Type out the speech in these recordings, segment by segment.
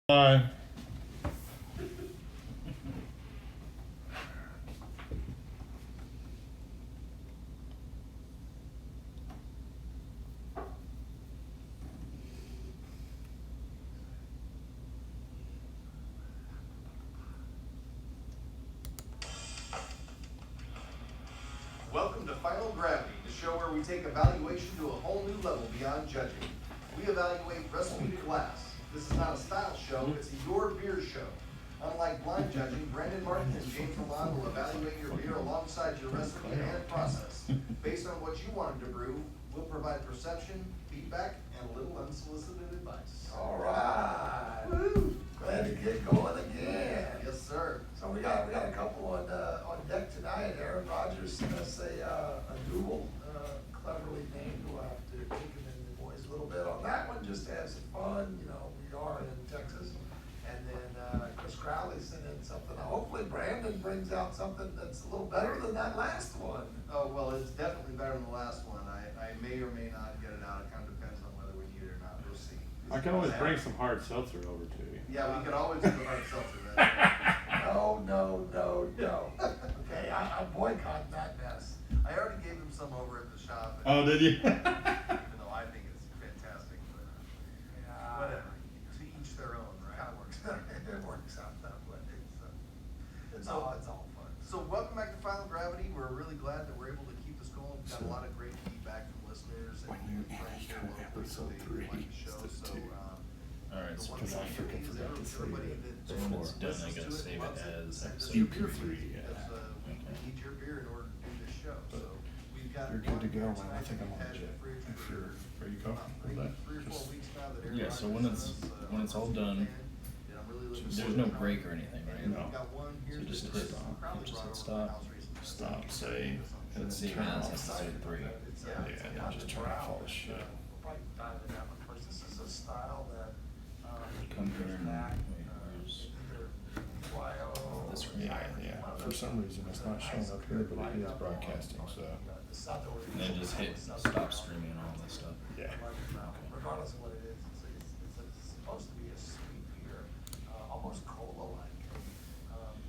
Bye. Welcome to Final Gravity, the show where we take evaluation to a whole new level beyond judging. We evaluate recipe to glass. This is not a style show, it's a your beer show. Unlike blind judging, Brandon, Martin and James Lallande will evaluate your beer alongside your recipe and process. Based on what you wanted to brew, we'll provide perception, feedback, and a little unsolicited advice. All right. Woo. Glad to get going again. Yes, sir. So we got a couple on deck tonight. Aaron Rodgers sent us a duel, cleverly named. We'll have to take him and the boys a little bit on that one just to have some fun. You know, we are in Texas. And then Chris Crowley sent in something. Hopefully Brandon brings out something that's a little better than that last one. Oh, well, it's definitely better than the last one. I may or may not get it out. It kind of depends on whether we need it or not. We'll see. I can always bring some hard seltzer over to you. Yeah, we could always do the hard seltzer then. No. Okay, I'm boycotting that mess. I already gave him some over at the shop. Oh, did you? Even though I think it's fantastic, but whatever. To each their own, right? It works out that way. It's all fun. So welcome back to Final Gravity. We're really glad that we're able to keep this going. We've got a lot of great feedback from listeners and friends here locally, so they like the show. So Alright, so because I forgot to everybody So when it's done, I gotta save it as episode UP3, yeah. We need your beer in order to do this show. So we've got. You're good to go, one man. I think I'm tonight on that jet. we've had in the If fridge you're, for, are you comfortable with that? 3 or 4 weeks now that Aaron Yeah, so Rodgers when sent it's- us, when it's all I'm done, and I'm really looking there's forward no to it. break or anything, right? And No. we've got one here So just that hit Chris stop. probably Just brought hit over from the stop. house recently. Stop, save, and Let's then see, turn man, off. that's episode 3. Yeah, just turn off all the shit. We'll probably dive into that one first. This is a style that, Come here and, back, wait, where's either YO. this one? Yeah. For some reason, it's not showing up here, but it is broadcasting, so. And then just hit stop streaming and all this stuff. Yeah. Regardless of what it is, it's supposed to be a sweet beer, almost cola-like.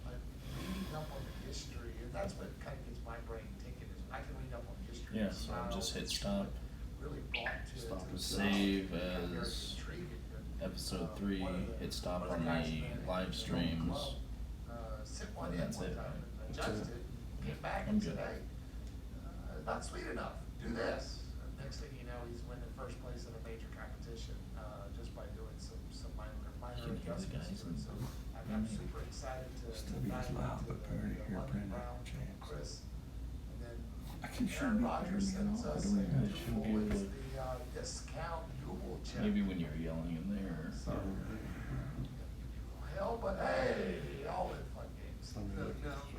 But reading up on the history, and that's what kind of gets my brain thinking, is I can read up on history. Yeah, so just hit stop. Really brought to Stop to and save I'm very as intrigued. episode 3, One of the- hit stop one of on guys the in live streams. Sent one And in that's one it. time and adjusted it, came back I'm and said, good. hey, not sweet enough, do this. Next thing you know, he's winning first place in a major competition, just by doing some minor You can hear the adjustments guys to it. in So I'm Germany. super excited to Still be as dive loud, into but better to hear London Brandon Brown, James. Chris. And then I can sure Aaron be Rodgers hearing sends it all. I us don't even a know. It should be duel. It's like- the discount duel check. Maybe when you're yelling in there. So, hell, but hey, all in fun games.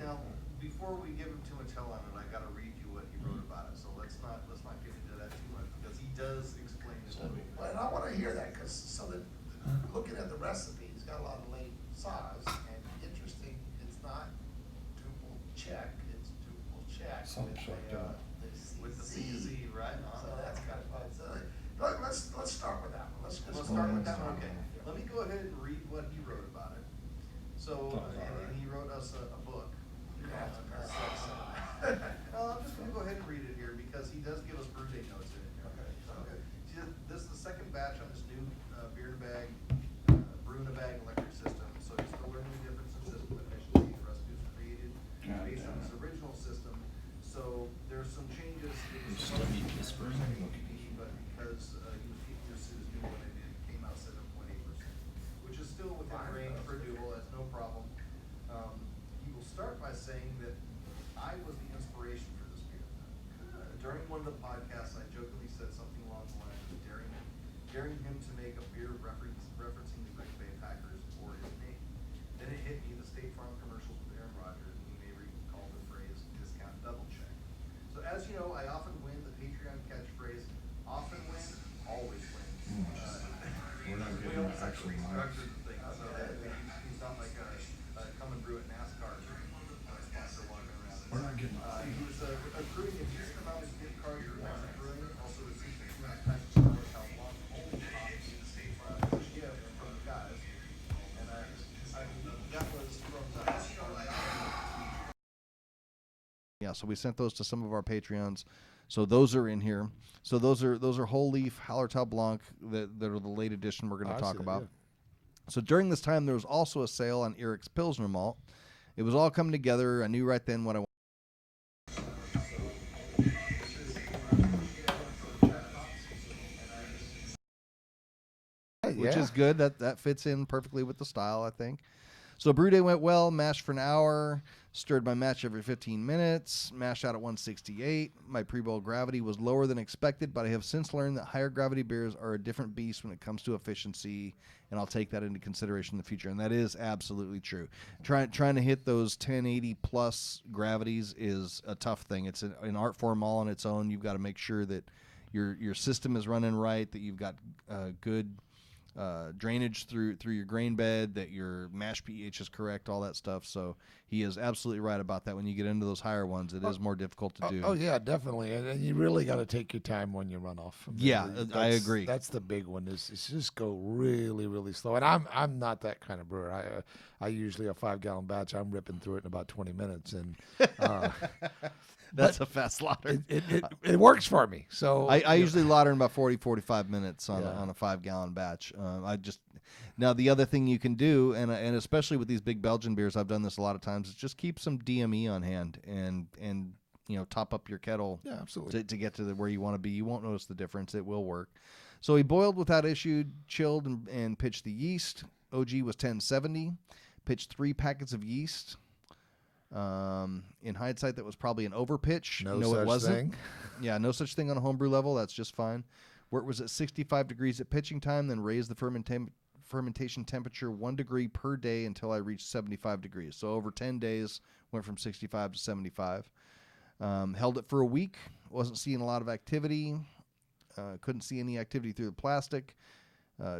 Now, before we give him too much hell on it, I gotta read you what he wrote about it, so let's not get into that too much, because he does explain it a little bit. Well, and I wanna hear that, cause so that, looking at the recipe, it's got a lot of late saws, and interesting, it's not duple check, it's duple check. Something with like the, that. With the CZ, right? So that's kind of fun, so, let's start with that one, let's just We'll start start with with that one, one. okay. Let me go ahead and read what he wrote about it. So, and he wrote us a book. Yeah. I'm just gonna go ahead and read it here, because he does give us brew day notes in it. Okay. So, this is the second batch on this new, beer in a bag, brew in a bag electric system, so he's still learning the difference in system efficiency. The recipe was created God based on damn his it. original system, so there's some changes. It was Still supposed need to be whispering? 10% ABV, but because, this is new one, it came out 7.8%, which is still within Fine. range for a dual, that's no problem. He will start by saying that I was the inspiration for this beer. During one of the podcasts, I jokingly said something along the lines of daring him to make a beer referencing the Green Bay Packers or his name. Then it hit me, the State Farm commercials with Aaron Rodgers, and he may recall the phrase discount double check. So as you know, I often win the Patreon catchphrase, often win, always win. We're not We getting almost actual actually marks. structured the thing, so he's not like a come and brew at NASCAR sponsor walking around. We're not getting. He was accruing a decent amount of gift cards for Magic Brewing, also received a $2.5 package of how long old coffee gift from the guys. Yeah, so we sent those to some of our Patreons. So those are in here. So those are whole leaf Hallertau Blanc that are the late edition we're going to talk about. So during this time, there was also a sale on Eric's Pilsner malt. It was all coming together. I knew right then what I wanted. Which is good. That fits in perfectly with the style, I think. So brew day went well. Mashed for an hour. Stirred my mash every 15 minutes. Mashed out at 168. My pre-boil gravity was lower than expected, but I have since learned that higher gravity beers are a different beast when it comes to efficiency, and I'll take that into consideration in the future. And that is absolutely true. Trying to hit those 1080 plus gravities is a tough thing. It's an art form all on its own. You've got to make sure that your system is running right, that you've got good drainage through your grain bed, that your mash pH is correct, all that stuff. So he is absolutely right about that. When you get into those higher ones, it is more difficult to do. Oh yeah, definitely, and you really got to take your time when you run off. I agree. That's the big one. Is just go really, really slow. And I'm not that kind of brewer. I usually a 5-gallon batch. I'm ripping through it in about 20 minutes, and that's a fast slaughter. It works for me. So I usually lauder in about 45 minutes on a 5-gallon batch. Now the other thing you can do, and especially with these big Belgian beers, I've done this a lot of times, is just keep some DME on hand and top up your kettle. Yeah, absolutely. To get to where you want to be. You won't notice the difference. It will work. So he boiled without issue, chilled, and pitched the yeast. OG was 1070. Pitched 3 packets of yeast. In hindsight, that was probably an overpitch. No, it wasn't. Yeah, no such thing on a homebrew level. That's just fine. Where it was at 65 degrees at pitching time, then raised the fermentation temperature 1 degree per day until I reached 75 degrees. So over 10 days, went from 65 to 75. Held it for a week. Wasn't seeing a lot of activity. Couldn't see any activity through the plastic.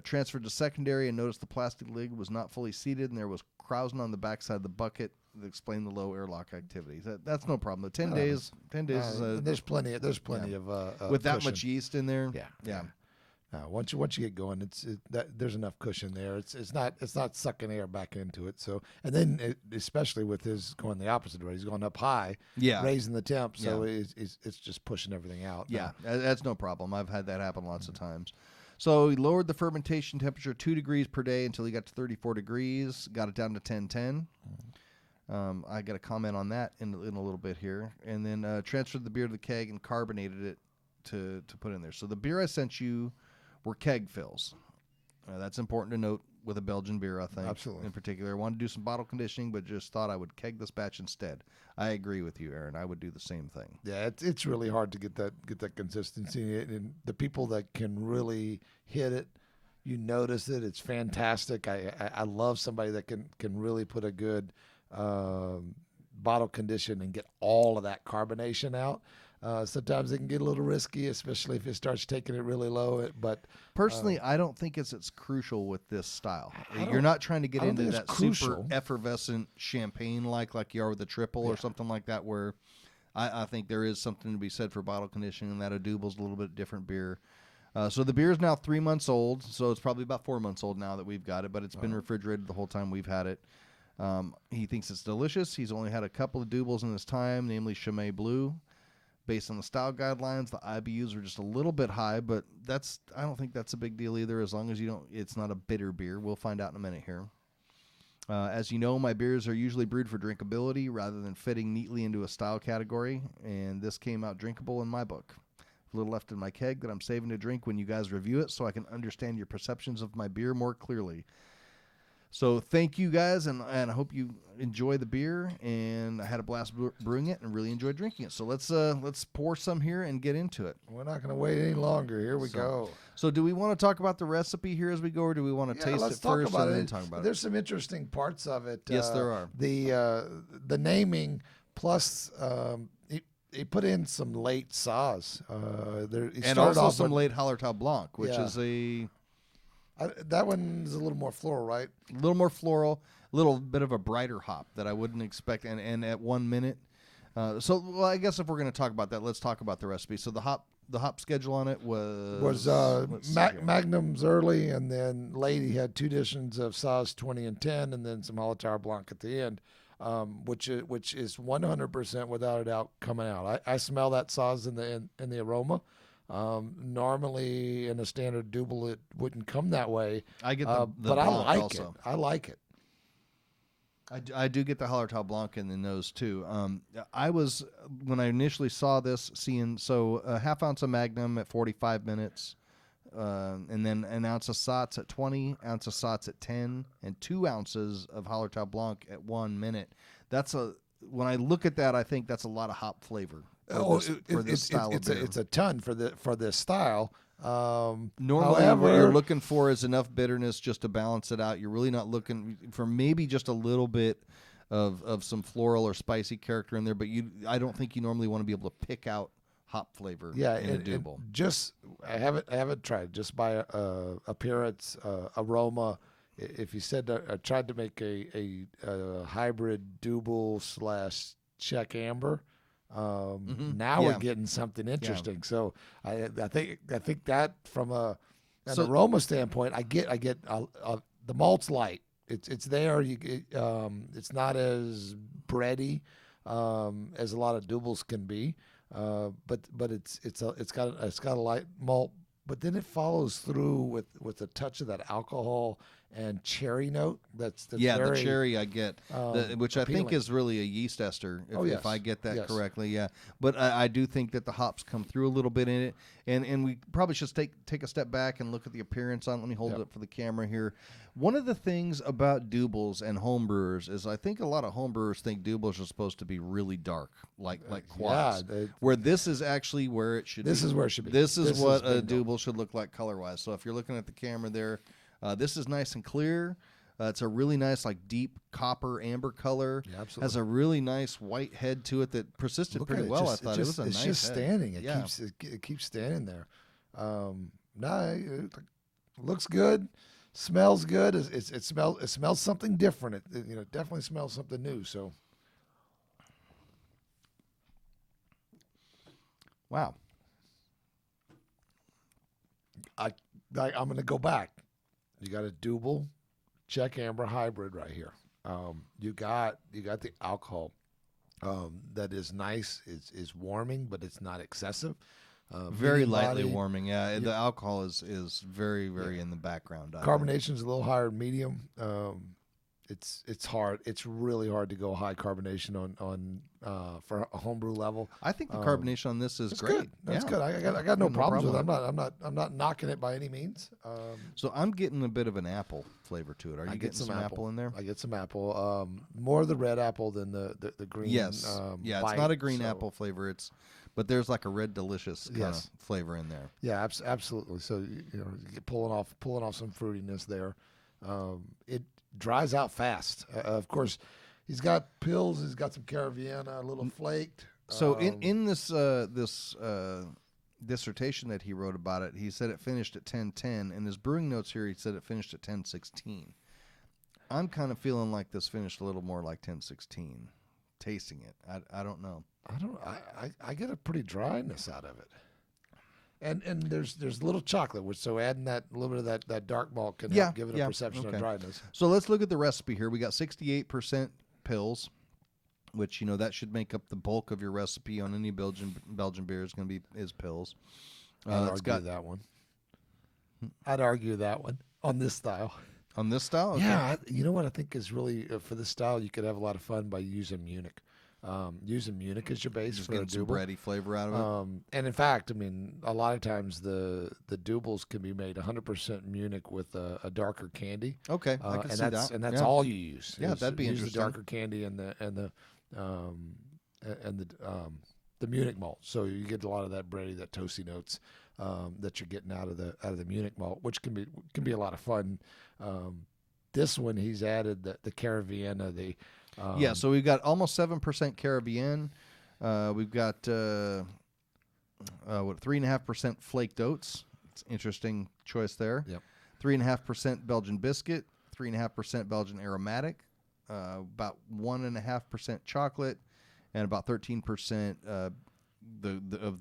Transferred to secondary and noticed the plastic lid was not fully seated, and there was krausen on the backside of the bucket that explained the low airlock activity. That's no problem. The 10 days is there's plenty of with that cushion. much yeast in there. Yeah. Once you get going, there's enough cushion there. It's not sucking air back into it. So, and then especially with his going the opposite way, he's going up high, raising the temp. So it's just pushing everything out. Yeah, that's no problem. I've had that happen lots of times. So he lowered the fermentation temperature 2 degrees per day until he got to 34 degrees. Got it down to 1010. I got a comment on that in a little bit here, and then transferred the beer to the keg and carbonated it to put in there. So the beer I sent you were keg fills. That's important to note with a Belgian beer, I think. Absolutely. In particular, I wanted to do some bottle conditioning, but just thought I would keg this batch instead. I agree with you, Aaron. I would do the same thing. Yeah, it's really hard to get that consistency, and the people that can really hit it, you notice it. It's fantastic. I love somebody that can really put a good bottle condition and get all of that carbonation out. Sometimes it can get a little risky, especially if it starts taking it really low. But personally, I don't think it's crucial with this style. You're not trying to get into that super effervescent champagne like you are with a triple or something like that, where I think there is something to be said for bottle conditioning, and that a Dubel's a little bit different beer. So the beer is now 3 months old, so it's probably about 4 months old now that we've got it, but it's been refrigerated the whole time we've had it. He thinks it's delicious. He's only had a couple of Dubels in his time, namely Chimay Blue. Based on the style guidelines, the IBUs are just a little bit high, but I don't think that's a big deal either, as long as it's not a bitter beer. We'll find out in a minute here. As you know, my beers are usually brewed for drinkability rather than fitting neatly into a style category, and this came out drinkable in my book. A little left in my keg that I'm saving to drink when you guys review it so I can understand your perceptions of my beer more clearly. So thank you guys, and I hope you enjoy the beer. And I had a blast brewing it and really enjoyed drinking it. So let's pour some here and get into it. We're not going to wait any longer. Here we go. So do we want to talk about the recipe here as we go, or do we want to taste it first and then talk about it? There's some interesting parts of it. Yes, there are. The naming plus he put in some late saws. And also some late Hallertau Blanc, which is that one's a little more floral, right? A little more floral, a little bit of a brighter hop that I wouldn't expect, and at 1 minute. So I guess if we're going to talk about that, let's talk about the recipe. So the hop schedule on it was Magnum's early, and then late he had 2 editions of Saaz 20 and 10, and then some Hallertau Blanc at the end. which is 100% without a doubt coming out. I smell that sauce in the aroma. Normally in a standard double it wouldn't come that way. I get the but I Blanc like also. it. I like it. I do get the Hallertau Blanc in the nose too. I was, when I initially saw this, seeing a half ounce of Magnum at 45 minutes, and then an ounce of Satz at 20, ounce of Satz at 10, and 2 ounces of Hallertau Blanc at 1 minute. When I look at that, I think that's a lot of hop flavor for this style of beer. It's a ton for this style. Normally, however, what you're looking for is enough bitterness just to balance it out. You're really not looking for maybe just a little bit of some floral or spicy character in there, but I don't think you normally want to be able to pick out hop flavor in a double. I haven't tried just by appearance, aroma. If you said I tried to make a hybrid double / Czech amber. Now we're getting something interesting. Yeah. So I think that from an aroma standpoint, I get the malt's light. It's there. It's not as bready as a lot of doubles can be, but it's got a light malt. But then it follows through with a touch of that alcohol and cherry note. That's very, the cherry I get, which appealing. I think is really a yeast ester, if I get that correctly. Yeah, but I do think that the hops come through a little bit in it, and we probably should take a step back and look at the appearance on. Let me hold it up for the camera here. One of the things about doubles and homebrewers is I think a lot of homebrewers think doubles are supposed to be really dark, like quads. Where this is actually where it should. This is where it should be. This is what a double should look like color-wise. So if you're looking at the camera there, this is nice and clear. It's a really nice, deep copper amber color. Yeah, absolutely. Has a really nice white head to it that persisted pretty well. I thought it was a nice head. It's just standing. It keeps standing there. It looks good. Smells good. It smells something different. It definitely smells something new. So, wow. I'm going to go back. You got a double Czech amber hybrid right here. You got the alcohol that is nice. Is warming, but it's not excessive. Very lightly warming. Yeah, the alcohol is very in the background. Carbonation's a little higher, medium. It's hard. It's really hard to go high carbonation on for a homebrew level. I think the carbonation on this is great. Good. That's good. I got no problems with it. I'm not knocking it by any means. So I'm getting a bit of an apple flavor to it. Are you getting some apple in there? I get some apple. More of the red apple than the green. Yes. It's not a green apple flavor. But there's like a red delicious kind of flavor in there. Yeah, absolutely. So you're pulling off some fruitiness there. It dries out fast. Of course, he's got pills. He's got some Caraviana, a little flaked. So in this dissertation that he wrote about it, he said it finished at 10:10. In his brewing notes here, he said it finished at 10:16. I'm kind of feeling like this finished a little more like 10:16. Tasting it, I don't know. I get a pretty dryness out of it. And there's a little chocolate, so adding that a little bit of that dark malt can help give it a perception of dryness. So let's look at the recipe here. We got 68% pills, which that should make up the bulk of your recipe on any Belgian beer is going to be pills. I'd argue that one. I'd argue that one on this style. On this style? Okay. Yeah, you know what I think is really for this style, you could have a lot of fun by using Munich. Using Munich as your base just for a some double. bready flavor out of it. And in fact, a lot of times the doubles can be made 100% Munich with a darker candy. Okay, I can see that. And that's all you use. Yeah, that'd be interesting. Use the darker candy and the Munich malt. So you get a lot of that bready, that toasty notes that you're getting out of the Munich malt, which can be a lot of fun. This one he's added the Caraviana, so we've got almost 7% Caribbean. We've got 3.5% flaked oats. It's an interesting choice there. Yep. 3.5% Belgian biscuit. 3.5% Belgian aromatic. About 1.5% chocolate, and about 13% of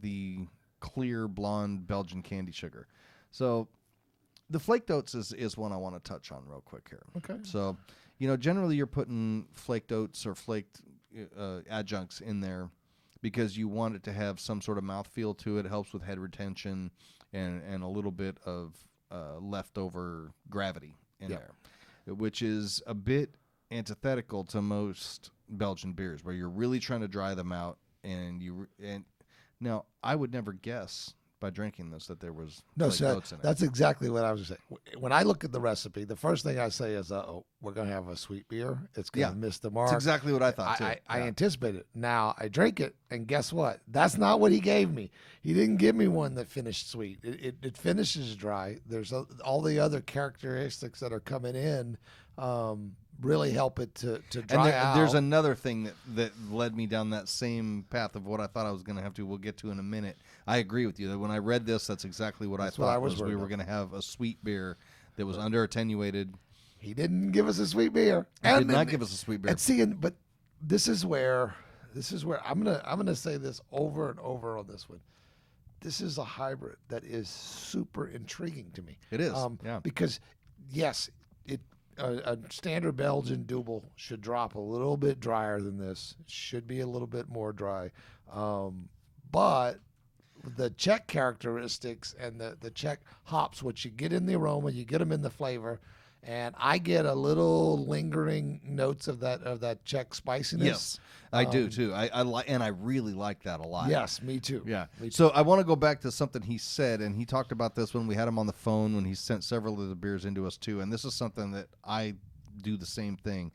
the clear blonde Belgian candy sugar. So the flaked oats is one I want to touch on real quick here. Okay. So generally you're putting flaked oats or flaked adjuncts in there because you want it to have some sort of mouthfeel to it. It helps with head retention and a little bit of leftover gravity in there, which is a bit antithetical to most Belgian beers where you're really trying to dry them out. And now I would never guess by drinking this that there was flaked oats in it. That's exactly what I was saying. When I look at the recipe, the first thing I say is, we're going to have a sweet beer. It's going to miss the mark. That's exactly what I thought, too. I anticipate it. Now, I drink it, and guess what? That's not what he gave me. He didn't give me one that finished sweet. It finishes dry. There's all the other characteristics that are coming in really help it to dry out. There's another thing that led me down that same path of what I thought I was going to have to. We'll get to in a minute. I agree with you. When I read this, that's exactly what I thought was we were going to have a sweet beer that was under attenuated. He didn't give us a sweet beer. He did not give us a sweet beer. And see, but this is where I'm gonna say this over and over on this one. This is a hybrid that is super intriguing to me. It is, because yes, a standard Belgian double should drop a little bit drier than this. It should be a little bit more dry, but the Czech characteristics and the Czech hops, which you get in the aroma, you get them in the flavor, and I get a little lingering notes of that Czech spiciness. Yes, I do too. I like, and I really like that a lot. Yes, me too. Yeah. Me too. So I want to go back to something he said, and he talked about this when we had him on the phone when he sent several of the beers into us too. And this is something that I do the same thing.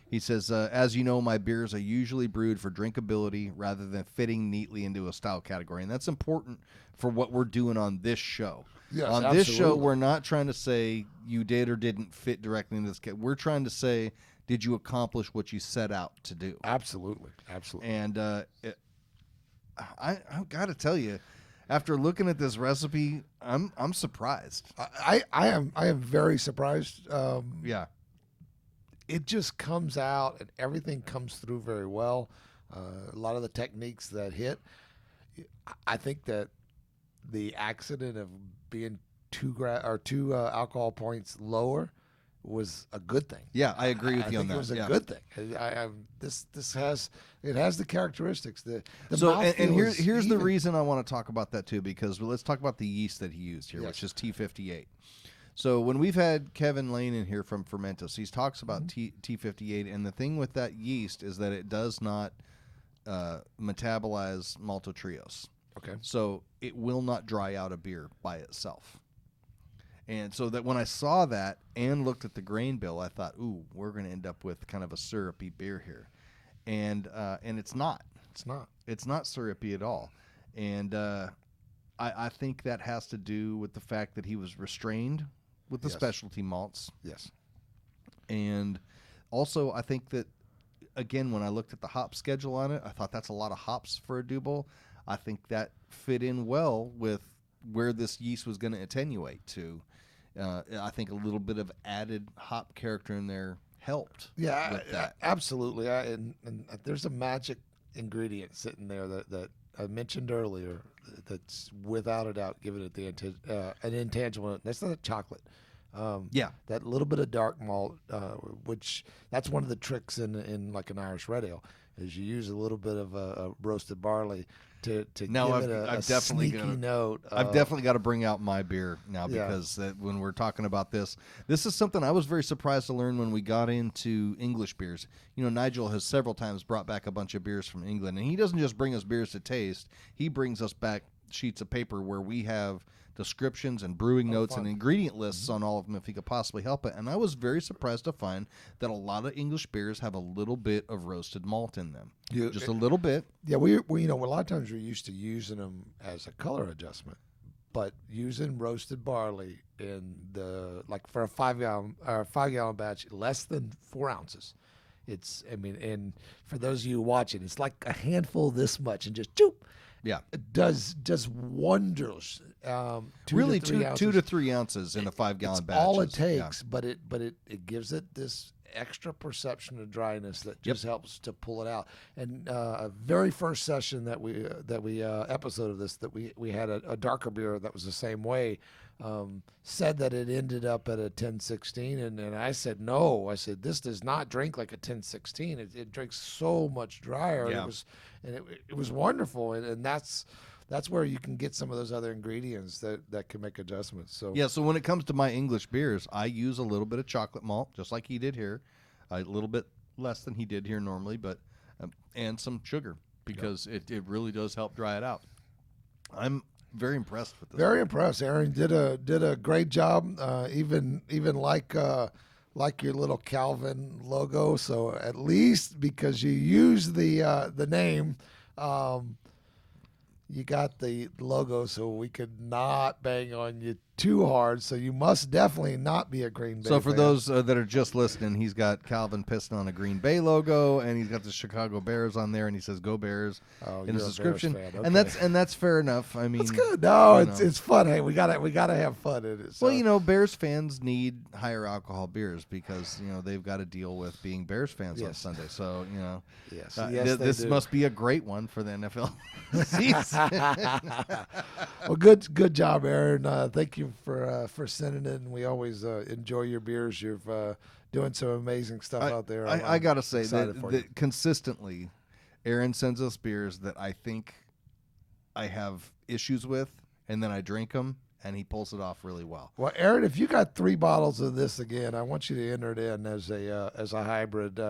He says, as you know, my beers are usually brewed for drinkability rather than fitting neatly into a style category. And that's important for what we're doing on this show. Yes, on absolutely. this show, we're not trying to say you did or didn't fit directly into this category. We're trying to say, did you accomplish what you set out to do? Absolutely. And I've got to tell you, after looking at this recipe, I'm surprised. I am very surprised. Yeah. It just comes out and everything comes through very well. A lot of the techniques that hit. I think that the accident of being two alcohol points lower was a good thing. Yeah, I agree with you on that. It was a good thing. This has the characteristics. The so mouthfeel and is here's the even. reason I want to talk about that too, because let's talk about the yeast that he used here, which is T58. So when we've had Kevin Lane in here from Fermentus, he talks about T58, and the thing with that yeast is that it does not metabolize maltotriose. Okay. So it will not dry out a beer by itself. And so that when I saw that and looked at the grain bill, I thought, ooh, we're going to end up with kind of a syrupy beer here. And it's not. It's not. It's not syrupy at all. And I think that has to do with the fact that he was restrained with the specialty malts. Yes. And also I think that, again, when I looked at the hop schedule on it, I thought that's a lot of hops for a double. I think that fit in well with where this yeast was going to attenuate to. I think a little bit of added hop character in there helped. Yeah, with that. Absolutely. And there's a magic ingredient sitting there that I mentioned earlier that's without a doubt giving it an intangible. That's not chocolate. That little bit of dark malt, which that's one of the tricks in like an Irish red ale, is you use a little bit of a roasted barley to now give it a sneaky note. I've definitely got to bring out my beer now because when we're talking about this is something I was very surprised to learn when we got into English beers. You know, Nigel has several times brought back a bunch of beers from England, and he doesn't just bring us beers to taste. He brings us back sheets of paper where we have descriptions and brewing notes and ingredient lists on all of them if he could possibly help it. And I was very surprised to find that a lot of English beers have a little bit of roasted malt in them. Just a little bit. Yeah, we a lot of times we're used to using them as a color adjustment, but using roasted barley in for a 5 gallon batch, less than 4 ounces. And for those of you watching, it's like a handful this much and just choop. Yeah, it does wonders. 2 to 3 ounces in a 5 gallon batch. All it takes, but it gives it this extra perception of dryness that just helps to pull it out. And very first session that we episode of this, that we had a darker beer that was the same way. Said that it ended up at a 1016, and I said no. I said this does not drink like a 1016. It drinks so much drier. Yeah. It was wonderful, and that's where you can get some of those other ingredients that can make adjustments. So yeah. So when it comes to my English beers, I use a little bit of chocolate malt, just like he did here, a little bit less than he did here normally, but and some sugar because it really does help dry it out. I'm very impressed with this. Very impressed. Aaron did a great job. Even like your little Calvin logo. So at least because you use the name, you got the logo, so we could not bang on you too hard. So you must definitely not be a Green Bay So for fan. those that are just listening, he's got Calvin Piston on a Green Bay logo, and he's got the Chicago Bears on there, and he says "Go Bears" in his description, and that's fair enough. I mean, it's good. No, you know. it's fun. Hey, we gotta have fun in it. So. Well, you know, Bears fans need higher alcohol beers because they've got to deal with being Bears fans on Yes. Sunday. So yes, this they do. must be a great one for the NFL season. Well, good job, Aaron. Thank you for sending it, and we always enjoy your beers. You're doing some amazing stuff out there. I gotta say excited for you. that consistently, Aaron sends us beers that I think I have issues with, and then I drink them, and he pulls it off really well. Well, Aaron, if you got 3 bottles of this again, I want you to enter it in as a hybrid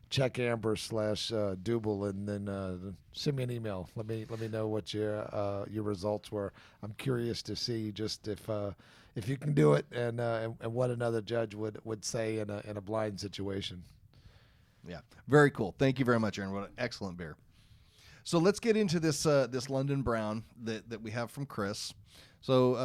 Czech Amber / Double, and then send me an email. Let me know what your results were. I'm curious to see just if you can do it, and what another judge would say in a blind situation. Yeah, very cool. Thank you very much, Aaron. What an excellent beer. So let's get into this London Brown that we have from Chris. So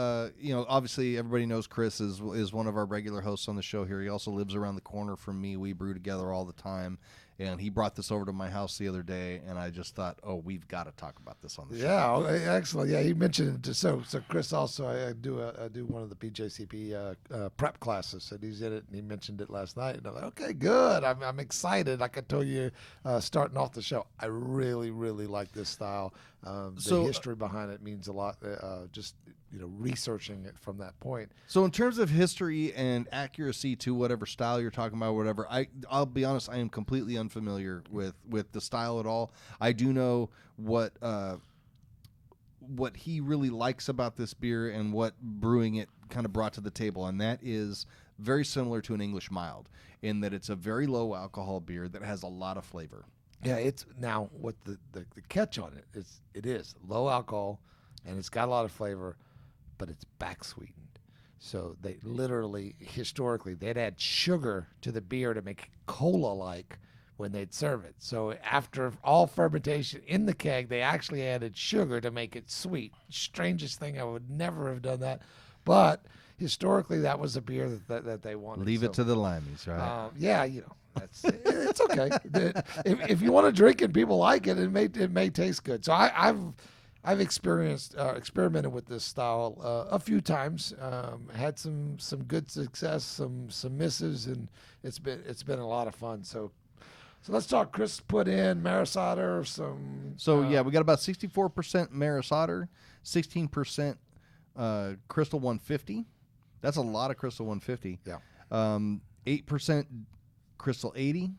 obviously everybody knows Chris is one of our regular hosts on the show here. He also lives around the corner from me. We brew together all the time, and he brought this over to my house the other day, and I just thought, oh, we've got to talk about this on the show. Yeah, excellent. Yeah, he mentioned it. So Chris also, I do one of the BJCP prep classes, and he's in it, and he mentioned it last night, and I'm like, okay, good. I'm excited. Like I told you, starting off the show, I really, really like this style. The history behind it means a lot. Just researching it from that point. So in terms of history and accuracy to whatever style you're talking about, whatever, I'll be honest, I am completely unfamiliar with the style at all. I do know what he really likes about this beer and what brewing it kind of brought to the table, and that is very similar to an English mild in that it's a very low alcohol beer that has a lot of flavor. Yeah, it's now what the catch on it is. It is low alcohol, and it's got a lot of flavor, but it's back sweetened. So they literally, historically, they'd add sugar to the beer to make it cola-like when they'd serve it. So after all fermentation in the keg, they actually added sugar to make it sweet. Strangest thing, I would never have done that. But historically, that was a beer that they wanted. Leave it to the limeys, right? Yeah, it's okay. If you want to drink it, people like it. It may taste good. So I've experimented with this style a few times. Had some good success, some misses, and it's been a lot of fun. So let's talk. Chris put in Maris Otter, some. So we got about 64% Maris Otter, 16% Crystal 150. That's a lot of Crystal 150. Yeah. 8% Crystal 80,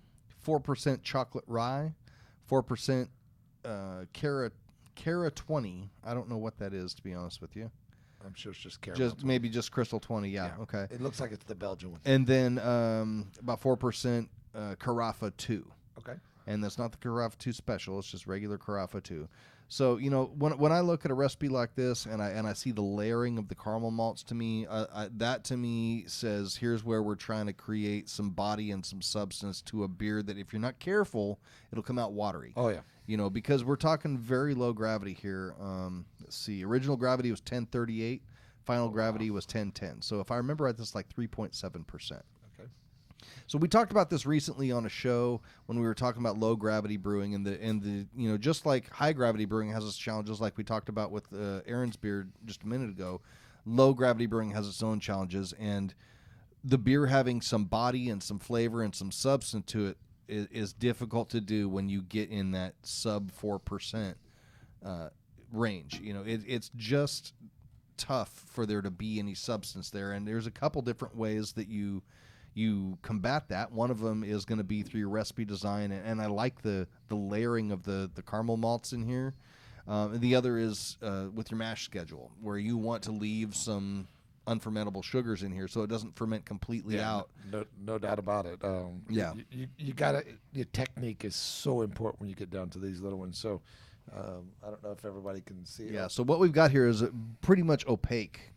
4% Chocolate Rye, 4% Cara 20. I don't know what that is, to be honest with you. I'm sure it's just caramel. Maybe just Crystal 20. Yeah. Okay. It looks like it's the Belgian one. And then about 4% Carafa 2. Okay. And that's not the Carafa 2 special. It's just regular Carafa 2. So, when I look at a recipe like this and I see the layering of the caramel malts, to me, that to me says here's where we're trying to create some body and some substance to a beer that if you're not careful, it'll come out watery. Oh, yeah. Because we're talking very low gravity here. Let's see. Original gravity was 1038. Final gravity was 1010. So if I remember right, this is like 3.7%. So we talked about this recently on a show when we were talking about low gravity brewing and the just like high gravity brewing has its challenges, like we talked about with Aaron's beer just a minute ago. Low gravity brewing has its own challenges, and the beer having some body and some flavor and some substance to it is difficult to do when you get in that sub 4% range. You know, it's just tough for there to be any substance there, and there's a couple different ways that you combat that. One of them is going to be through your recipe design, and I like the layering of the caramel malts in here. And the other is with your mash schedule, where you want to leave some unfermentable sugars in here so it doesn't ferment completely out. No doubt about it. Yeah. You gotta, your technique is so important when you get down to these little ones. So I don't know if everybody can see it. Yeah, so what we've got here is pretty much opaque,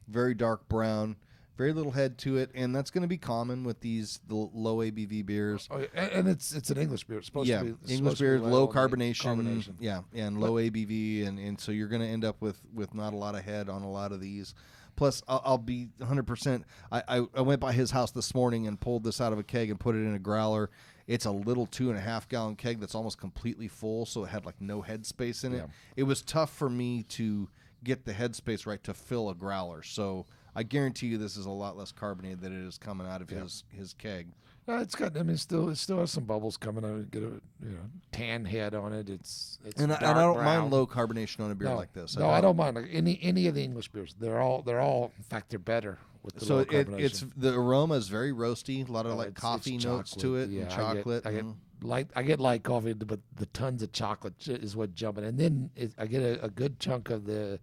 very dark brown, very little head to it, and that's going to be common with the low ABV beers. Oh, and it's an English beer. It's supposed to be English supposed to beer, be low light carbonation, yeah, and low ABV, and so you're going to end up with not a lot of head on a lot of these. Plus, I'll be 100%. I went by his house this morning and pulled this out of a keg and put it in a growler. It's a little 2.5 gallon keg that's almost completely full, so it had like no headspace in it. Yeah. It was tough for me to get the headspace right to fill a growler. So I guarantee you this is a lot less carbonated than it is coming out of his keg. No, it's got. I mean, it still has some bubbles coming out. Get a tan head on it. It's And I dark don't brown. mind low carbonation on a beer like this. No, I don't mind any of the English beers. They're all. In fact, they're better with the So low carbonation. it's the aroma is very roasty. A lot of Oh, like it's coffee notes chocolate. to it Yeah, and chocolate. I get light coffee, but the tons of chocolate is what jumping. And then I get a good chunk of the,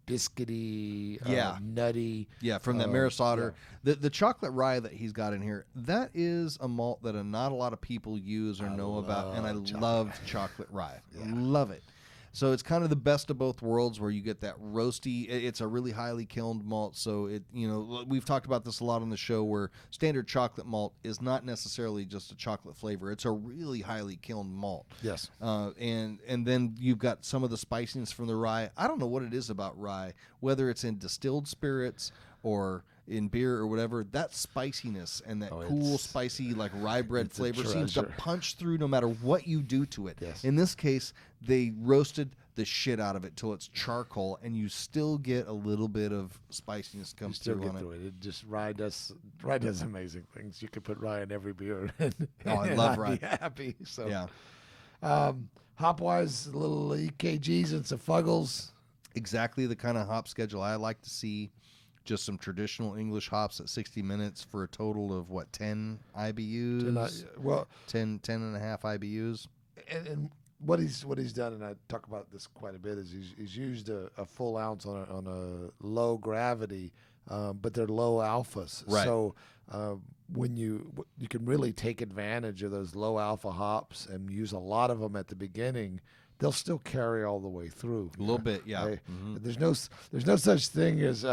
biscuity, nutty. Yeah, from that Maris Otter. The chocolate rye that he's got in here, that is a malt that not a lot of people use or know about, and I love chocolate rye. Yeah. Love it. So it's kind of the best of both worlds where you get that roasty, it's a really highly kilned malt. So we've talked about this a lot on the show where standard chocolate malt is not necessarily just a chocolate flavor. It's a really highly kilned malt. Yes. And then you've got some of the spiciness from the rye. I don't know what it is about rye, whether it's in distilled spirits or in beer or whatever, that spiciness and that cool, spicy, like rye bread flavor seems to punch through no matter what you do to it. Yes. In this case, they roasted the shit out of it till it's charcoal, and you still get a little bit of spiciness come through on it. It just rye does amazing things. You could put rye in every beer. I love rye. Be happy. So Yeah. Hop wise, a little EKGs and some Fuggles. Exactly the kind of hop schedule I like to see. Just some traditional English hops at 60 minutes for a total of 10 IBUs? 10 and a half IBUs. And what he's done, and I talk about this quite a bit, is he's used a full ounce on a low gravity, but they're low alphas. Right. So when you can really take advantage of those low alpha hops and use a lot of them at the beginning, they'll still carry all the way through. A little bit, yeah. There's no such thing as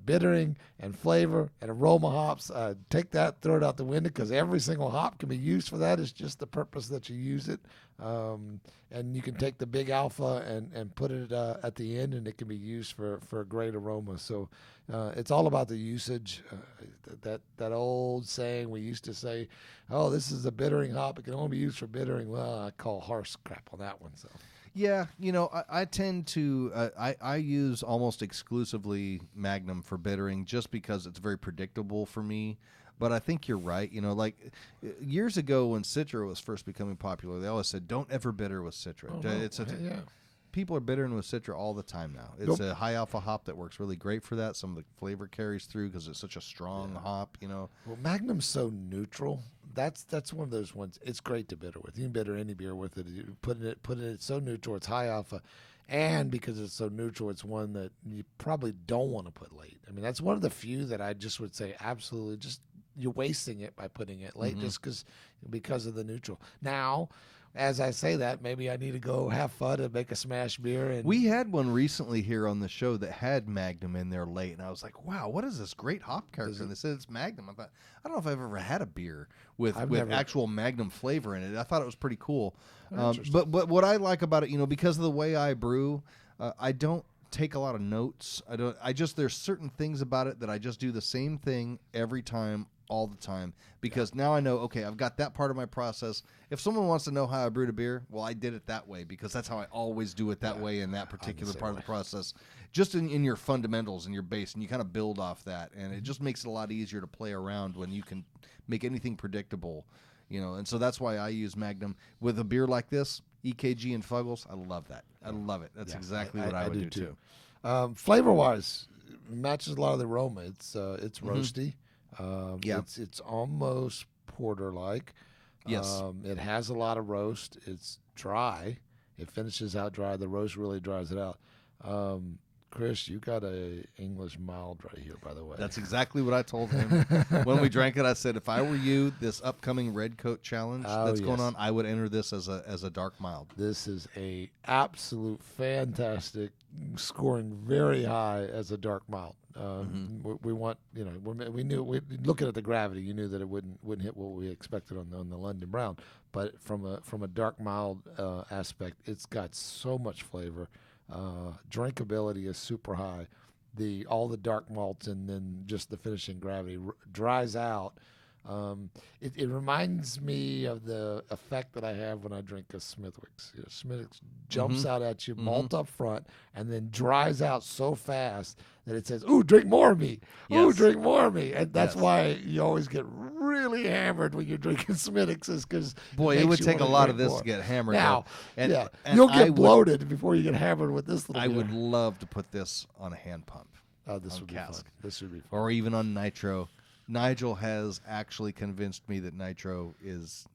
bittering and flavor and aroma hops. Take that, throw it out the window, because every single hop can be used for that. It's just the purpose that you use it. And you can take the big alpha and put it at the end, and it can be used for a great aroma. So it's all about the usage. That old saying we used to say, "Oh, this is a bittering hop. It can only be used for bittering." Well, I call horse crap on that one. So. Yeah, I tend to I use almost exclusively Magnum for bittering just because it's very predictable for me. But I think you're right. Like years ago when Citra was first becoming popular, they always said, "Don't ever bitter with Citra." Oh, no. People are bittering with Citra all the time now. It's a high alpha hop that works really great for that. Some of the flavor carries through because it's such a strong hop. Well, Magnum's so neutral. That's one of those ones. It's great to bitter with. You can bitter any beer with it. You put it so neutral. It's high alpha, and because it's so neutral, it's one that you probably don't want to put late. I mean, that's one of the few that I just would say absolutely just you're wasting it by putting it late just because of the neutral. Now, as I say that, maybe I need to go have fun and make a smash beer. And we had one recently here on the show that had Magnum in there late, and I was like, "Wow, what is this great hop character?" And they said it's Magnum. I thought, I don't know if I've ever had a beer with actual Magnum flavor in it. I thought it was pretty cool. But what I like about it, because of the way I brew, I don't take a lot of notes. There's certain things about it that I just do the same thing every time all the time because now I know, okay, I've got that part of my process. If someone wants to know how I brewed a beer, well, I did it that way because that's how I always do it that way in that particular part of the process. Just in your fundamentals and your base, and you kind of build off that, and it just makes it a lot easier to play around when you can make anything predictable, and so that's why I use Magnum. With a beer like this, EKG and Fuggles, I love that. I love it. That's exactly what I would do too. Flavor-wise, matches a lot of the aroma. It's roasty. It's almost porter-like. Yes. It has a lot of roast. It's dry. It finishes out dry. The roast really dries it out. Chris, you got a English mild right here, by the way. That's exactly what I told him. When we drank it, I said, if I were you, this upcoming Red Coat Challenge going on, I would enter this as a dark mild. This is a absolute fantastic, scoring very high as a dark mild. We want, we knew, looking at the gravity, you knew that it wouldn't hit what we expected on the London Brown. But from a dark mild aspect, it's got so much flavor. Drinkability is super high. All the dark malts and then just the finishing gravity dries out. It reminds me of the effect that I have when I drink a Smithwick's. Smithwick's jumps out at you, malt up front, and then dries out so fast that it says, "Ooh, drink more of me! Ooh, drink more of me!" And that's why you always get really hammered when you're drinking Smithwick's, because it would take a lot of this to get hammered. Now, and you'll get bloated before you get hammered with this little. I would love to put this on a hand pump. Oh, this would be fun. This would be fun. Or even on nitro. Nigel has actually convinced me that nitro is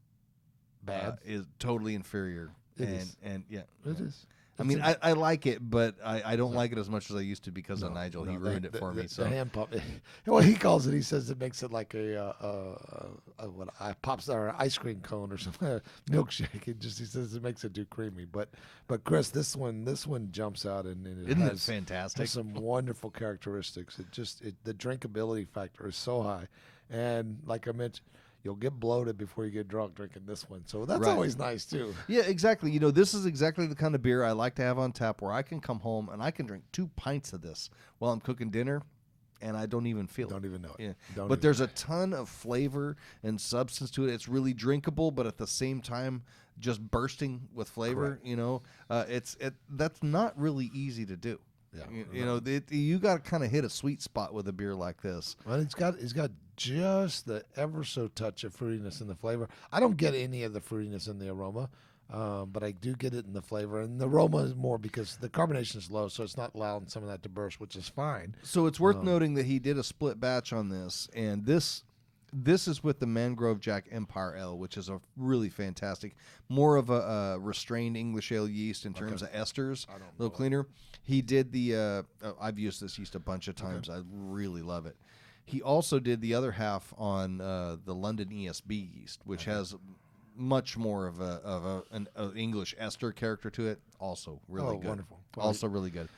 bad, is totally inferior. It is. It is. I mean, I like it, but I don't like it as much as I used to because of Nigel. He ruined it for me. So the hand pump, well, he calls it. He says it makes it like a ice cream cone or something, milkshake. He says it makes it too creamy. But Chris, this one jumps out and isn't it fantastic? Has some wonderful characteristics. The drinkability factor is so high, and like I mentioned, you'll get bloated before you get drunk drinking this one. So that's always nice, too. Yeah, exactly. This is exactly the kind of beer I like to have on tap where I can come home and I can drink 2 pints of this while I'm cooking dinner, and I don't even feel it. Don't even know it. Yeah. But there's a ton of flavor and substance to it. It's really drinkable, but at the same time, just bursting with flavor. Correct. That's not really easy to do. Yeah, you got to kind of hit a sweet spot with a beer like this. Well, it's got just the ever so touch of fruitiness in the flavor. I don't get any of the fruitiness in the aroma, but I do get it in the flavor. And the aroma is more because the carbonation is low, so it's not allowing some of that to burst, which is fine. So it's worth noting that he did a split batch on this, and this is with the Mangrove Jack Empire Ale, which is a really fantastic, more of a restrained English ale yeast in terms of esters, a little cleaner. He did the, I've used this yeast a bunch of times. I really love it. He also did the other half on the London ESB yeast, which has much more of an English ester character to it. Also really good. Wonderful. Also really good.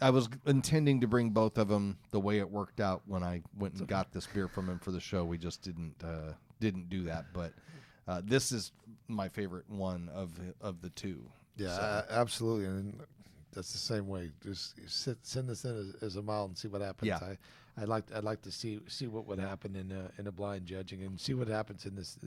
I was intending to bring both of them. The way it worked out when I went and got this beer from him for the show, we just didn't do that. But this is my favorite one of the two. Yeah, absolutely. And that's the same way. Just send this in as a mild and see what happens. Yeah. I'd like to see what would happen in a blind judging and see what happens in this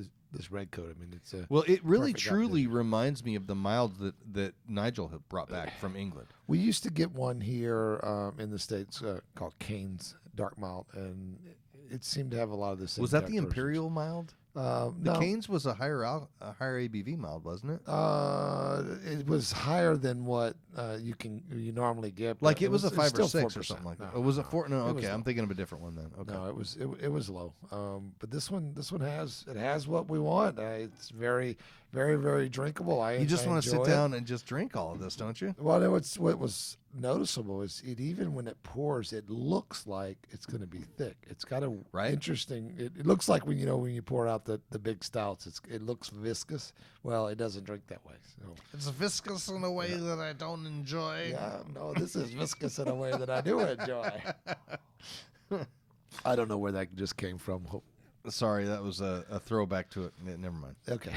red coat. I mean, it's it really truly reminds me of the mild that Nigel had brought back from England. We used to get one here in the States called Cane's Dark Mild, and it seemed to have a lot of the same. Was that the Imperial mild? The no. Cane's was a higher ABV mild, wasn't it? It was higher than what you normally get. Like it was a 5 or 6 4%. or something like that. No, Was it 4? No, it was okay. I'm low. thinking of a different one then. Okay. No, it was low. But this one has what we want. It's very, very, very drinkable. You just want to sit enjoy down and just drink all of this, don't you? Well, what was noticeable is even when it pours, it looks like it's going to be thick. It's got a interesting. It looks like when you pour out the big stouts, it looks viscous. Well, it doesn't drink that way. So. It's viscous in a way that I don't enjoy. Yeah, no, this is viscous in a way that I do enjoy. I don't know where that just came from. Sorry, that was a throwback to it. Never mind. Okay.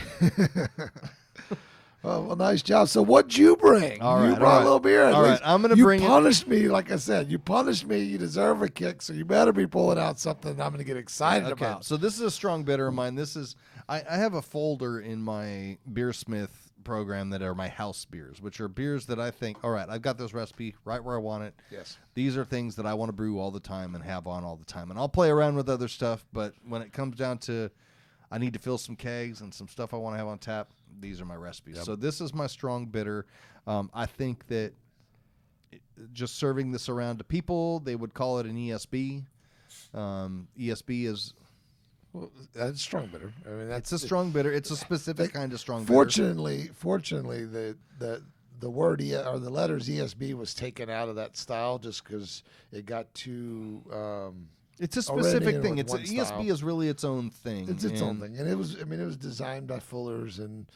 Oh, well, nice job. So what'd you bring? All You right, brought all a right. little beer. At All right, least I'm gonna you bring it- punished me, like I said. You punished me. You deserve a kick, so you better be pulling out something I'm going to get excited Okay, about. so this is a strong bitter of mine. This is I have a folder in my Beersmith program that are my house beers, which are beers that I think, all right, I've got this recipe right where I want it. Yes. These are things that I want to brew all the time and have on all the time. And I'll play around with other stuff, but when it comes down to I need to fill some kegs and some stuff I want to have on tap, these are my recipes. Yep. So this is my strong bitter. I think that just serving this around to people, they would call it an ESB. ESB is Well, that's strong bitter. I mean, it's a strong bitter. It's a specific kind of strong bitter. Fortunately, the word or the letters ESB was taken out of that style just because it got too. It's a already specific in thing. with It's one ESB style. is really its own thing. It's its own And- thing, and it was. I mean, it was designed by Fuller's, and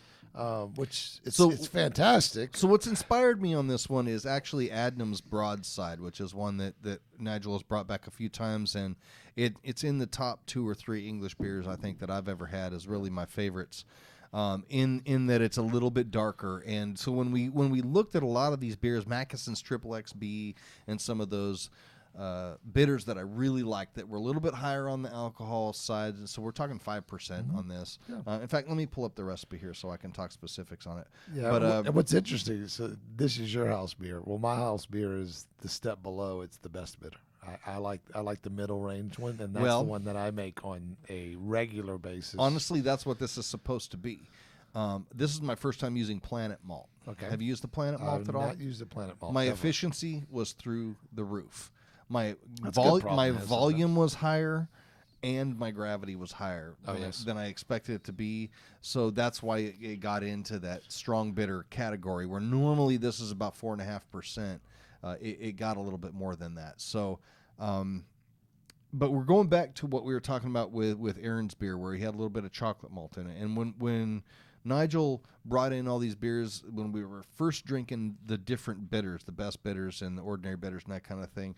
which So- it's fantastic. So what's inspired me on this one is actually Adnam's Broadside, which is one that Nigel has brought back a few times, and it's in the top 2 or 3 English beers I think that I've ever had is really my favorites. In that it's a little bit darker, and so when we looked at a lot of these beers, Mackeson's Triple XB and some of those bitters that I really like that were a little bit higher on the alcohol side, and so we're talking 5% on this. Yeah. In fact, let me pull up the recipe here so I can talk specifics on it. Yeah, but and what's interesting is this is your house beer. Well, my house beer is the step below. It's the best bitter. I like the middle range one, and that's Well- the one that I make on a regular basis. honestly, that's what this is supposed to be. This is my first time using Planet Malt. Okay. Have you used the Planet Malt I've at all? not used the Planet Malt. My ever. efficiency was through the roof. My That's a good problem my to have volume was higher, and my gravity was higher Oh, than, yes. than I expected it to be. So that's why it got into that strong bitter category, where normally this is about 4.5%. It got a little bit more than that. So, but we're going back to what we were talking about with Aaron's beer, where he had a little bit of chocolate malt in it. And when Nigel brought in all these beers, when we were first drinking the different bitters, the best bitters and the ordinary bitters and that kind of thing,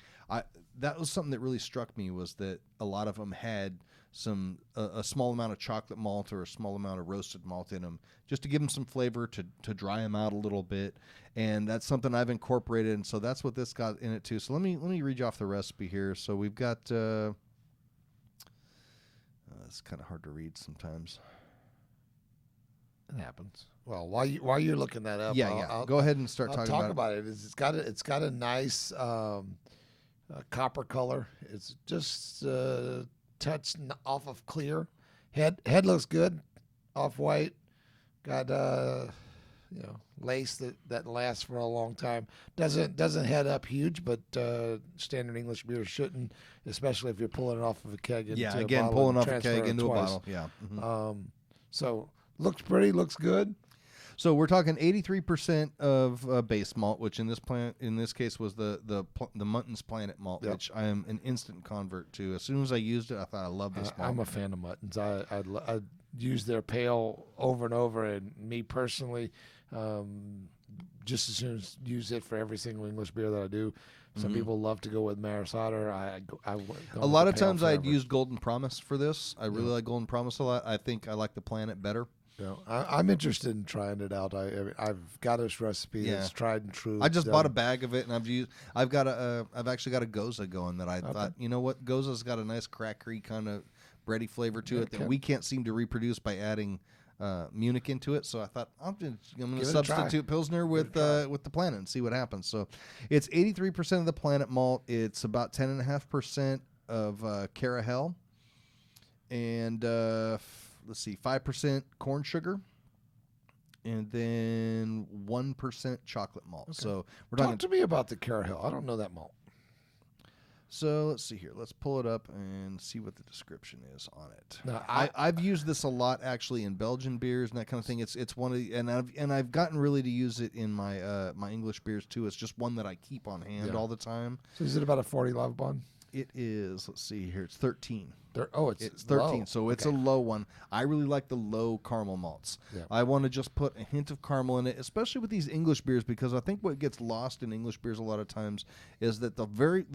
that was something that really struck me, was that a lot of them had a small amount of chocolate malt or a small amount of roasted malt in them, just to give them some flavor, to dry them out a little bit. And that's something I've incorporated, and so that's what this got in it too. So let me read you off the recipe here. So we've got it's kind of hard to read sometimes. It happens. Well, while you're looking that up, Yeah. Go ahead and start I'll talking talk about it. about it. It's got a nice copper color. It's just touch off of clear. Head looks good, off white. Got lace that lasts for a long time. Doesn't head up huge, but standard English beer shouldn't, especially if you're pulling it off of a keg. Into Yeah, a again, bottle pulling and off a keg transferring it into a twice. bottle. Yeah. Mhm. So looks pretty, looks good. So we're talking 83% of base malt, which in this case was the Mutton's Planet Malt, Yep. which I am an instant convert to. As soon as I used it, I thought I love this malt. I'm a fan of Muttons. I use their pale over and over, and me personally, just as soon as use it for every single English beer that I do. Some people love to go with Maris Otter. A lot of times I'd use Golden Promise for this. I really like Golden Promise a lot. I think I like the Planet better. I'm interested in trying it out. I've got this recipe that's tried and true. I just bought a bag of it, and I've actually got a Goza going that I thought, you know what, Goza's got a nice crackery kind of bready flavor to it that we can't seem to reproduce by adding Munich into it. So I thought I'm going to substitute Pilsner with the Planet and see what happens. So it's 83% of the Planet malt. It's about 10.5% of Carahel, and let's see, 5% corn sugar, and then 1% chocolate malt. Okay. So we're talking. Talk to me about the Carahel. I don't know that malt. So let's see here. Let's pull it up and see what the description is on it. Now, I've used this a lot actually in Belgian beers and that kind of thing. It's one of the, and I've gotten really to use it in my my English beers too. It's just one that I keep on hand all the time. So is it about a 40 love bond? It is. Let's see here. It's 13. It's 13, low. so it's a low one. I really like the low caramel malts. Yeah. I want to just put a hint of caramel in it, especially with these English beers, because I think what gets lost in English beers a lot of times is that the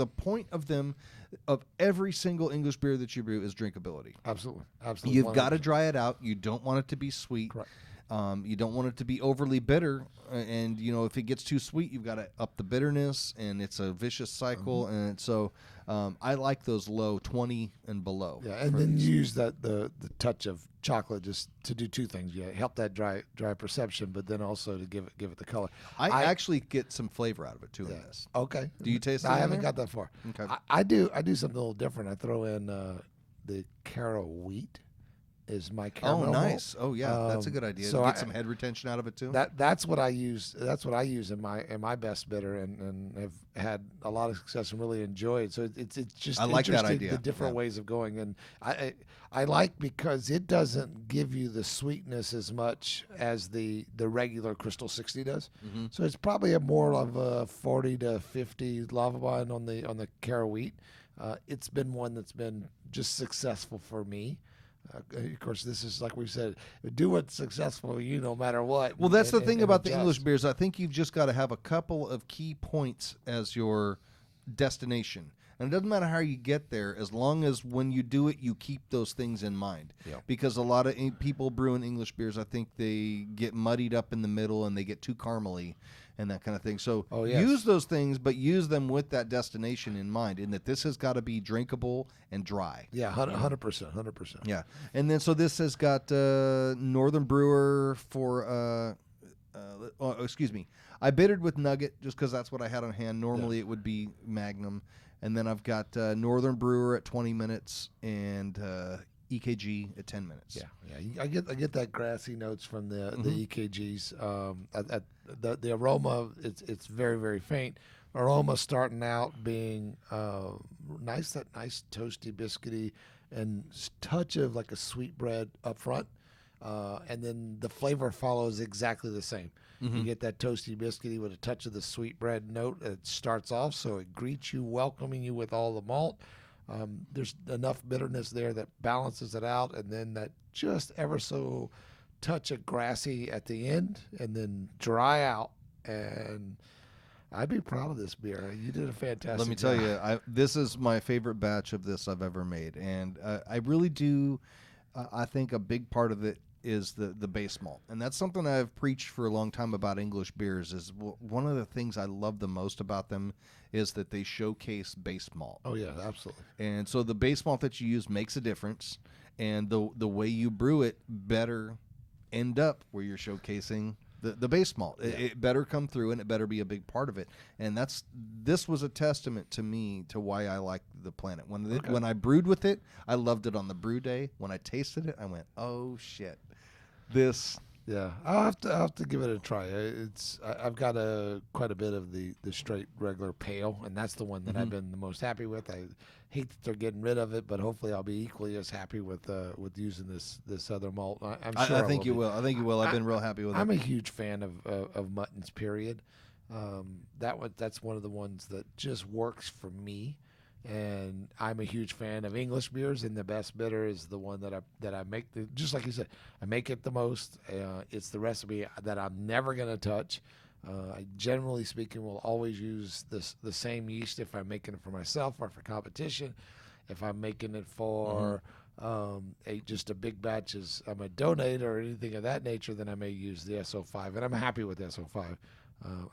point of every single English beer that you brew is drinkability. Absolutely. You've got to 100%. dry it out. You don't want it to be sweet. Correct. You don't want it to be overly bitter, and if it gets too sweet, you've got to up the bitterness, and it's a vicious cycle. And so, I like those low 20 and below. Yeah, and then use the touch of chocolate just to do two things. Yeah, help that dry perception, but then also to give it the color. I actually get some flavor out of it too in this. Okay. Do you taste it? I haven't got that far. Okay. I do something a little different. I throw in the Caro wheat. Is my caramel Oh, nice. malt. Oh, yeah, that's a good idea. So Get some head retention out of it too. That's what I use. That's what I use in my best bitter, and have had a lot of success and really enjoyed. So it's just I like that interesting, idea. the different Yeah. ways of going, and I like because it doesn't give you the sweetness as much as the regular Crystal 60 does. Mm-hmm. So it's probably a more of a 40 to 50 lava vine on the Caro wheat. It's been one that's been just successful for me. Of course, this is like we said, do what's successful for you no matter what. Well, that's the thing and about the adjust. English beers. I think you've just got to have a couple of key points as your destination. And it doesn't matter how you get there, as long as when you do it, you keep those things in mind. Yeah. Because a lot of people brewing English beers, I think they get muddied up in the middle and they get too caramely and that kind of thing. So use those things, but use them with that destination in mind, in that this has got to be drinkable and dry. Yeah, 100%. Yeah. And then so this has got Northern Brewer for, excuse me. I bittered with Nugget just because that's what I had on hand. Normally it would be Magnum. And then I've got Northern Brewer at 20 minutes and EKG at 10 minutes. Yeah. I get that grassy notes from the EKGs. The aroma, it's very, very faint. Aroma starting out being nice toasty, biscuity, and touch of like a sweet bread up front. And then the flavor follows exactly the same. You get that toasty, biscuity with a touch of the sweet bread note. It starts off, so it greets you, welcoming you with all the malt. There's enough bitterness there that balances it out, and then that just ever so touch of grassy at the end, and then dry out. And I'd be proud of this beer. You did a fantastic Let me job. tell you, this is my favorite batch of this I've ever made, and I really do. I think a big part of it is the base malt, and that's something I've preached for a long time about English beers. Is one of the things I love the most about them is that they showcase base malt. Oh yeah, absolutely. And so the base malt that you use makes a difference, and the way you brew it better end up where you're showcasing the base malt. Yeah. It better come through, and it better be a big part of it. And this was a testament to me to why I like the Planet. When I brewed with it, I loved it on the brew day. When I tasted it, I went, "Oh shit, this." Yeah, I'll have to give it a try. I've got quite a bit of the straight regular pale, and that's the one that I've been the most happy with. I hate that they're getting rid of it, but hopefully I'll be equally as happy with using this other malt. I'm sure I think you will. I think you will. I've been real happy with it. I'm a huge fan of Muttons. Period. That's one of the ones that just works for me. And I'm a huge fan of English beers, and the best bitter is the one that I make. Just like you said, I make it the most. It's the recipe that I'm never going to touch. I generally speaking will always use the same yeast if I'm making it for myself or for competition. If I'm making it for just a big batch, as I'm a donate or anything of that nature, then I may use the SO5, and I'm happy with the SO5.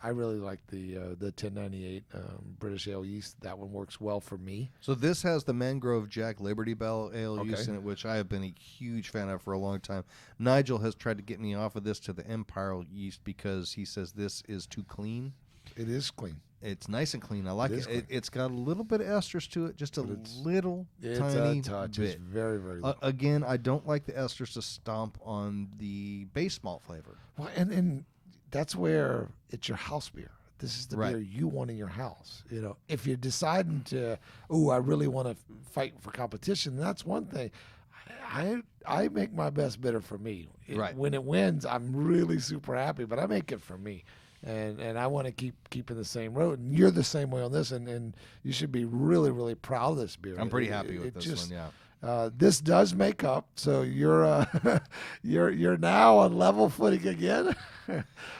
I really like the 1098 British ale yeast. That one works well for me. So this has the Mangrove Jack Liberty Bell ale yeast in it, which I have been a huge fan of for a long time. Nigel has tried to get me off of this to the Empire yeast because he says this is too clean. It is clean. It's nice and clean. I like it. It's got a little bit of estrus to it, just a little tiny touch. bit. It's very, very little. Again, I don't like the estrus to stomp on the base malt flavor. Well, and that's where it's your house beer. This is the beer you want in your house. If you're deciding to, I really want to fight for competition, that's one thing. I make my best bitter for me. When it wins, I'm really super happy, but I make it for me. And I want to keep in the same road. And you're the same way on this, and you should be really, really proud of this beer. I'm pretty happy with this one, yeah. This does make up, so you're you're now on level footing again.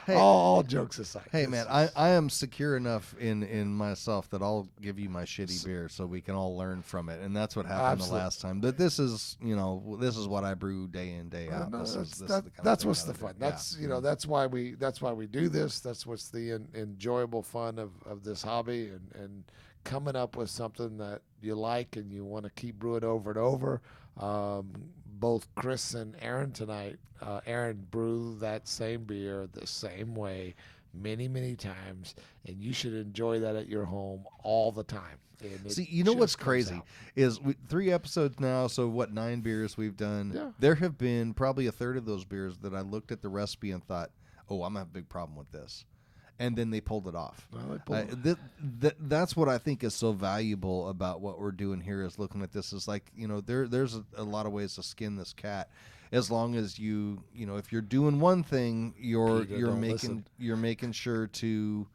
Hey, all jokes aside. Hey this man, is- I am secure enough in myself that I'll give you my shitty beer so we can all learn from it, and that's what happened Absolutely. the last time. But this is this is what I brew day in day out. No, This is that's the that, kind of that's thing what's that I the do. fun. Yeah. That's that's why we do this. That's what's the enjoyable fun of this hobby and coming up with something that you like and you want to keep brewing over and over. Both Chris and Aaron tonight, Aaron brew that same beer the same way many times, and you should enjoy that at your home all the time. And it See, you know what's just comes crazy out. is 3 episodes now, so what, 9 beers we've done. Yeah. There have been probably a third of those beers that I looked at the recipe and thought, oh, I'm gonna have a big problem with this, and then they pulled it off. Well, they pulled it. That's what I think is so valuable about what we're doing here, is looking at this is like, there's a lot of ways to skin this cat, as long as if you're doing one thing, Peter, don't listen. you're making sure to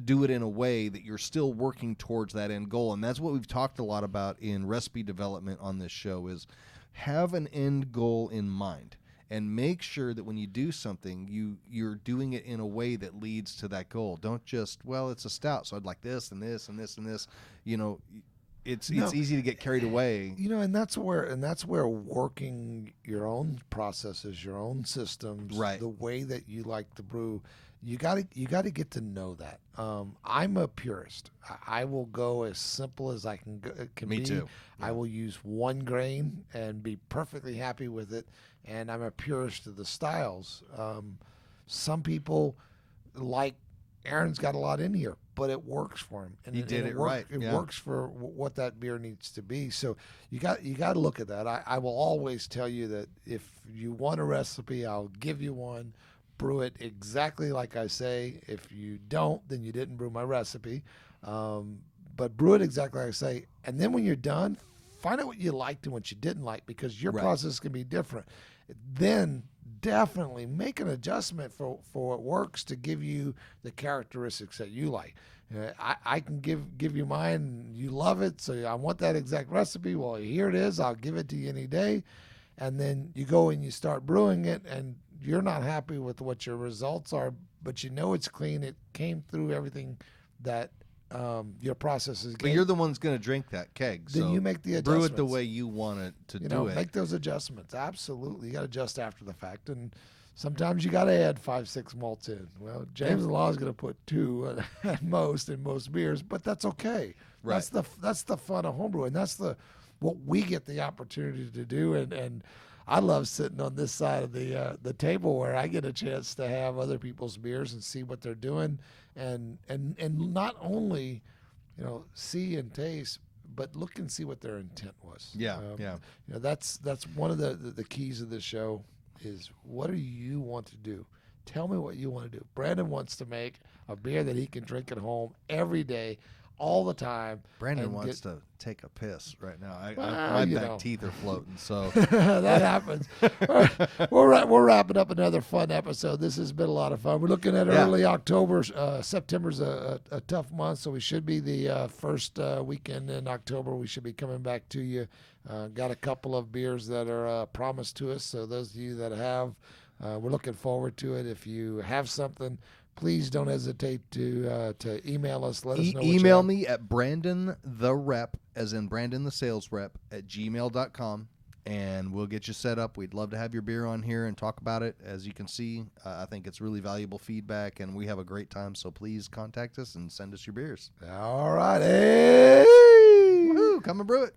do it in a way that you're still working towards that end goal. And that's what we've talked a lot about in recipe development on this show, is have an end goal in mind. And make sure that when you do something, you're doing it in a way that leads to that goal. Don't just, it's a stout, so I'd like this and this and this and this. It's easy to get carried away. And that's where working your own processes, your own systems, Right. the way that you like to brew, you got to get to know that. I'm a purist. I will go as simple as I can Me be. too. I will use 1 grain and be perfectly happy with it. And I'm a purist of the styles. Some people like Aaron's got a lot in here, but it works for him. And He did it right. It Yeah. works for what that beer needs to be. So you got to look at that. I will always tell you that if you want a recipe, I'll give you one. Brew it exactly like I say. If you don't, then you didn't brew my recipe. But brew it exactly like I say. And then when you're done, find out what you liked and what you didn't like, because your Right. process can be different. Then definitely make an adjustment for what works to give you the characteristics that you like. I can give you mine and you love it, so I want that exact recipe. Well, here it is. I'll give it to you any day. And then you go and you start brewing it, and you're not happy with what your results are, but you know it's clean. It came through everything that your process is. But you're the one's going to drink that keg. Then so you make the brew it the adjustments. way you want it to You do know, it. make those adjustments. Absolutely. You got to adjust after the fact. And sometimes you got to add 5-6 malts in. Well, James Law is going to put 2 at most in most beers, but that's okay. Right. That's the fun of homebrew, and that's what we get the opportunity to do. And I love sitting on this side of the table where I get a chance to have other people's beers and see what they're doing, and not only see and taste, but look and see what their intent was. Yeah, yeah. That's one of the keys of this show is, what do you want to do? Tell me what you want to do. Brandon wants to make a beer that he can drink at home every day, all the time. Brandon and wants to take a piss right now. Well, My you back know. teeth are floating. So that happens. We're wrapping up another fun episode. This has been a lot of fun. We're looking at early October. September's a tough month, so we should be the first weekend in October. We should be coming back to you. Got a couple of beers that are promised to us, so those of you that have, we're looking forward to it. If you have something, please don't hesitate to email us. Let us know. email me at Brandon the Rep, as in Brandon the Sales Rep, at gmail.com, and we'll get you set up. We'd love to have your beer on here and talk about it. As you can see, I think it's really valuable feedback, and we have a great time. So please contact us and send us your beers. All right. Hey! Woohoo! Come and brew it.